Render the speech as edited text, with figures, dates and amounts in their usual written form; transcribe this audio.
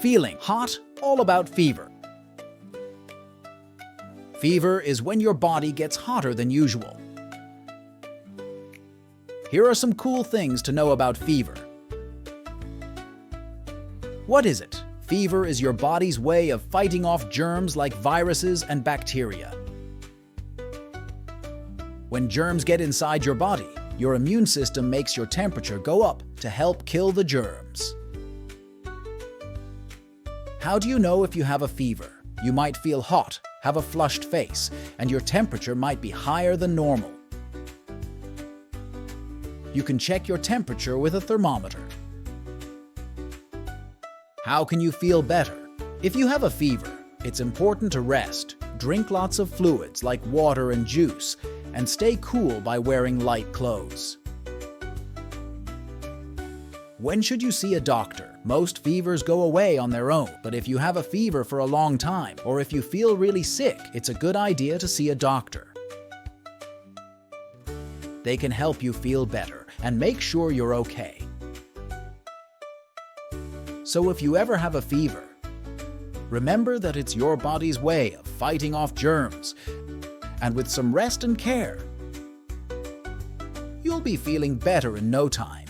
Feeling hot, all about fever. Fever is when your body gets hotter than usual. Here are some cool things to know about fever. What is it? Fever is your body's way of fighting off germs like viruses and bacteria. When germs get inside your body, your immune system makes your temperature go up to help kill the germs. How do you know if you have a fever? You might feel hot, have a flushed face, and your temperature might be higher than normal. You can check your temperature with a thermometer. How can you feel better? If you have a fever, it's important to rest, drink lots of fluids like water and juice, and stay cool by wearing light clothes. When should you see a doctor? Most fevers go away on their own, but if you have a fever for a long time, or if you feel really sick, it's a good idea to see a doctor. They can help you feel better and make sure you're okay. So if you ever have a fever, remember that it's your body's way of fighting off germs, and with some rest and care, you'll be feeling better in no time.